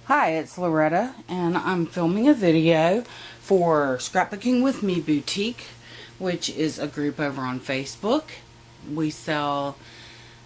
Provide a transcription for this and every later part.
Hi, it's Loretta, and I'm filming a video for Scrapbooking with Me Boutique, which is a group over on Facebook. We sell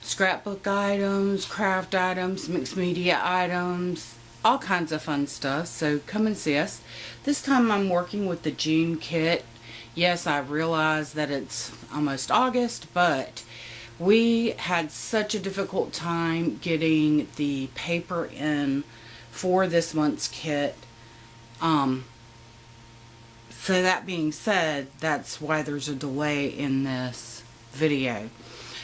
scrapbook items, craft items, mixed media items, all kinds of fun stuff, so come and see us. This time I'm working with the June kit. Yes, I realize that it's almost August, but we had such a difficult time getting the paper in for this month's kit. So that being said, that's why there's a delay in this video.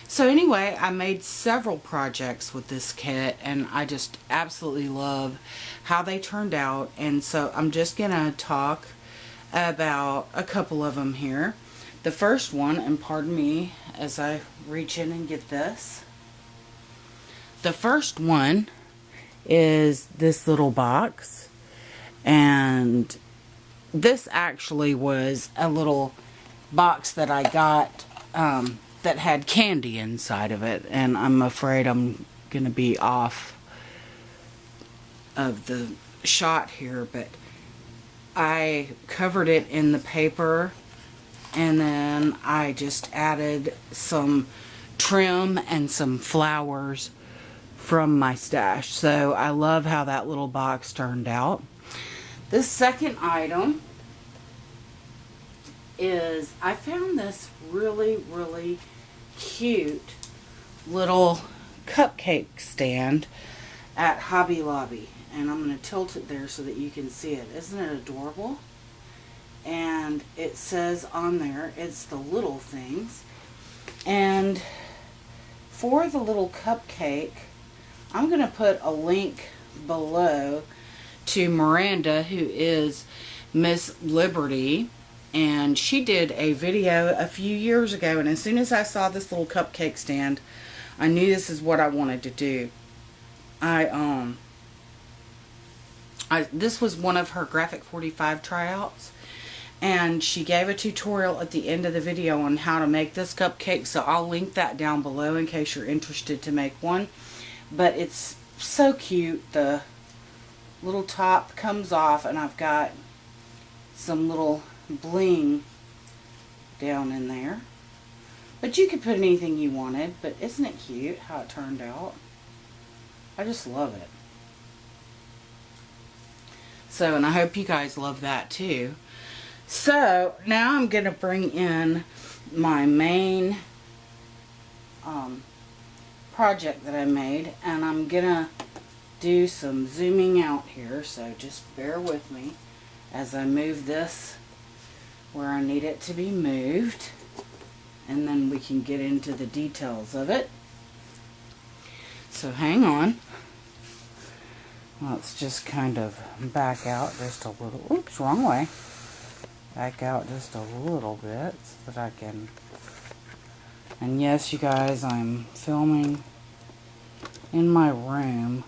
So anyway, I made several projects with this kit, and I just absolutely love how they turned out. And so I'm just gonna talk about a couple of them here. The first one, and pardon me as I reach in and get this. The first one is this little box, and this actually was a little box that I got that had candy inside of it, and I'm afraid I'm gonna be off of the shot here, but I covered it in the paper, and then I just added some trim and some flowers from my stash. So I love how that little box turned out. This second item is, I found this really cute little cupcake stand at Hobby Lobby, and I'm going to tilt it there so that you can see it. Isn't it adorable? And it says on there, it's the little things. And for the little cupcake, I'm going to put a link below to Miranda, who is Miss Liberty, and she did a video a few years ago, and as soon as I saw this little cupcake stand, I knew this is what I wanted to do. This was one of her Graphic 45 tryouts, and she gave a tutorial at the end of the video on how to make this cupcake, so I'll link that down below in case you're interested to make one. But it's so cute. The little top comes off, and I've got some little bling down in there. But you could put anything you wanted, but isn't it cute how it turned out? I just love it. So, and I hope you guys love that too. So, now I'm going to bring in my main project that I made, and I'm gonna do some zooming out here, so just bear with me as I move this where I need it to be moved, and then we can get into the details of it. So hang on. Let's just kind of back out just a little. Oops, wrong way. Back out just a little bit so that I can. And yes, you guys, I'm filming in my room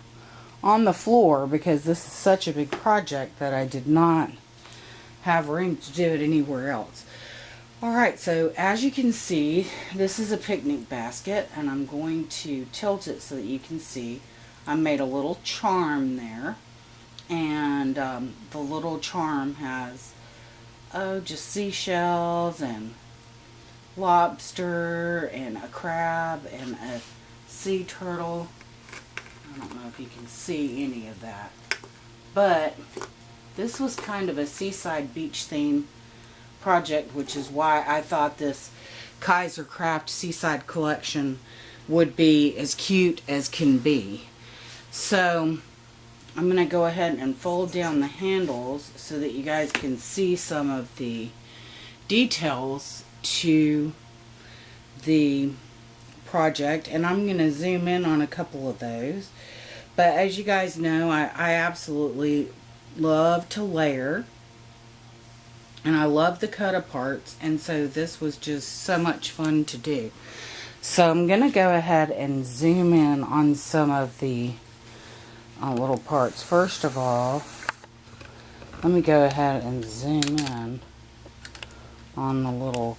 on the floor because this is such a big project that I did not have room to do it anywhere else. Alright, so as you can see, this is a picnic basket, and I'm going to tilt it so that you can see. I made a little charm there, and the little charm has just seashells and lobster and a crab and a sea turtle. I don't know if you can see any of that, but this was kind of a seaside beach theme project, which is why I thought this KaiserCraft Seaside collection would be as cute as can be. So I'm going to go ahead and fold down the handles so that you guys can see some of the details to the project, and I'm going to zoom in on a couple of those. But as you guys know, I absolutely love to layer, and I love the cut aparts, and so this was just so much fun to do. So I'm going to go ahead and zoom in on some of the little parts. First of all, let me go ahead and zoom in on the little.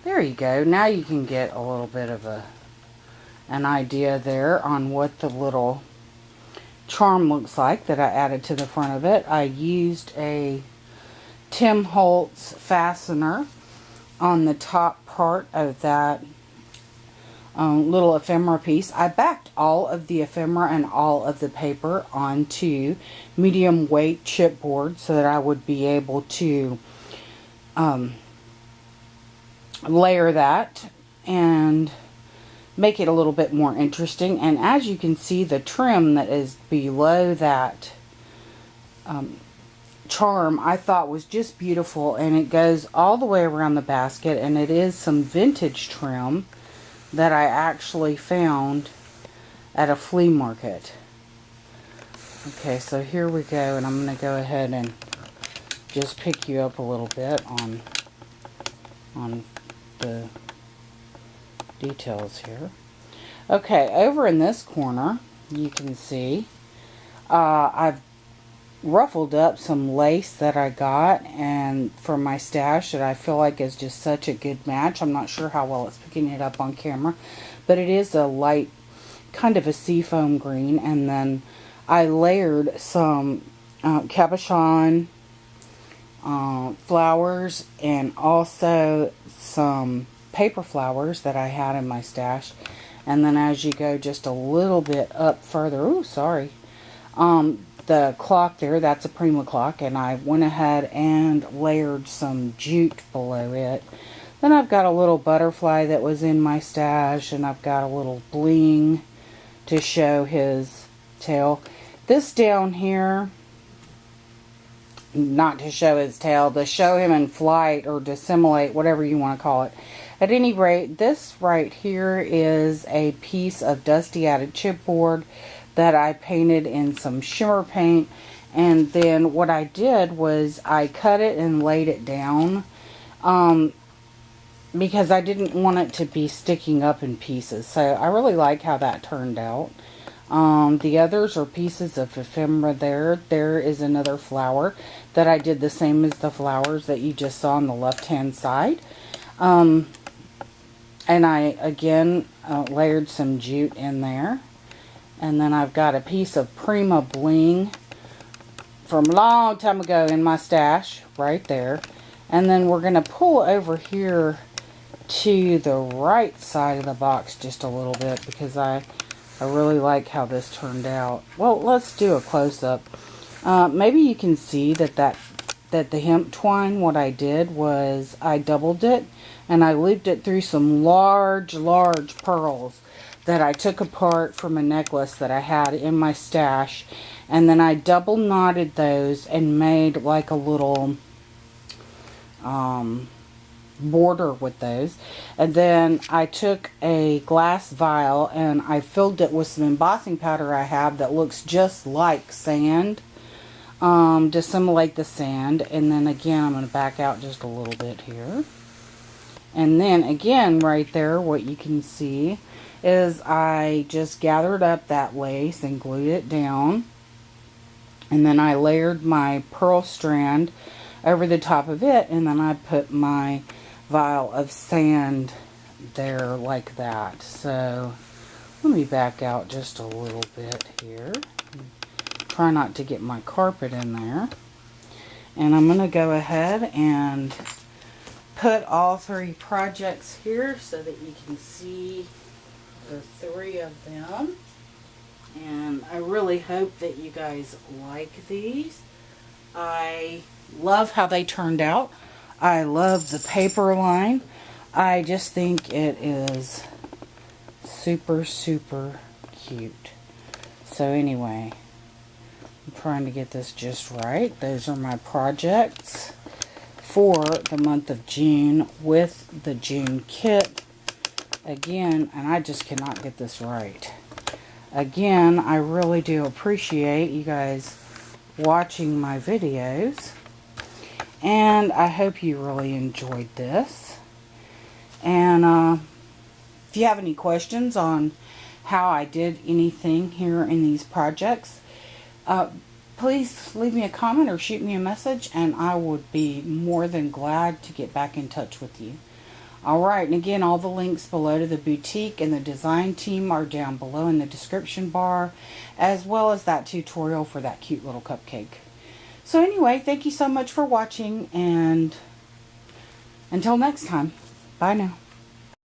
There you go. Now you can get a little bit of a an idea there on what the little charm looks like that I added to the front of it. I used a Tim Holtz fastener on the top part of that little ephemera piece. I backed all of the ephemera and all of the paper onto medium weight chipboard so that I would be able to layer that and make it a little bit more interesting. And as you can see, the trim that is below that charm I thought was just beautiful, and it goes all the way around the basket, and it is some vintage trim that I actually found at a flea market. Okay, so here we go, and I'm going to go ahead and just pick you up a little bit on the details here. Okay, over in this corner, you can see I've ruffled up some lace that I got and from my stash that I feel like is just such a good match. I'm not sure how well it's picking it up on camera, but it is a light, kind of a seafoam green, and then I layered some cabochon flowers and also some paper flowers that I had in my stash. And then as you go just a little bit up further, ooh, sorry, the clock there, that's a Prima clock, and I went ahead and layered some jute below it. Then I've got a little butterfly that was in my stash, and I've got a little bling to show his tail. This down here, not to show his tail, to show him in flight or to simulate, whatever you want to call it. At any rate, this right here is a piece of dusty added chipboard that I painted in some shimmer paint, and then what I did was I cut it and laid it down because I didn't want it to be sticking up in pieces. So I really like how that turned out. The others are pieces of ephemera there. There is another flower that I did the same as the flowers that you just saw on the left hand side. And I again layered some jute in there. And then I've got a piece of Prima bling from a long time ago in my stash right there. And then we're going to pull over here to the right side of the box just a little bit because I really like how this turned out. Well, let's do a close-up. Maybe you can see that the hemp twine, what I did was I doubled it and I looped it through some large pearls that I took apart from a necklace that I had in my stash, and then I double knotted those and made like a little border with those. And then I took a glass vial and I filled it with some embossing powder I have that looks just like sand, to simulate the sand. And then again, I'm going to back out just a little bit here. And then again, right there, what you can see is I just gathered up that lace and glued it down. And then I layered my pearl strand over the top of it, and then I put my vial of sand there like that. So let me back out just a little bit here. Try not to get my carpet in there. And I'm going to go ahead and put all three projects here so that you can see the three of them. And I really hope that you guys like these. I love how they turned out. I love the paper line. I just think it is super cute. So anyway, I'm trying to get this just right. Those are my projects for the month of June with the June kit. Again, and I just cannot get this right. Again, I really do appreciate you guys watching my videos. And I hope you really enjoyed this. And if you have any questions on how I did anything here in these projects, please leave me a comment or shoot me a message, and I would be more than glad to get back in touch with you. Alright, and again, all the links below to the boutique and the design team are down below in the description bar, as well as that tutorial for that cute little cupcake. So anyway, thank you so much for watching, and until next time, bye now.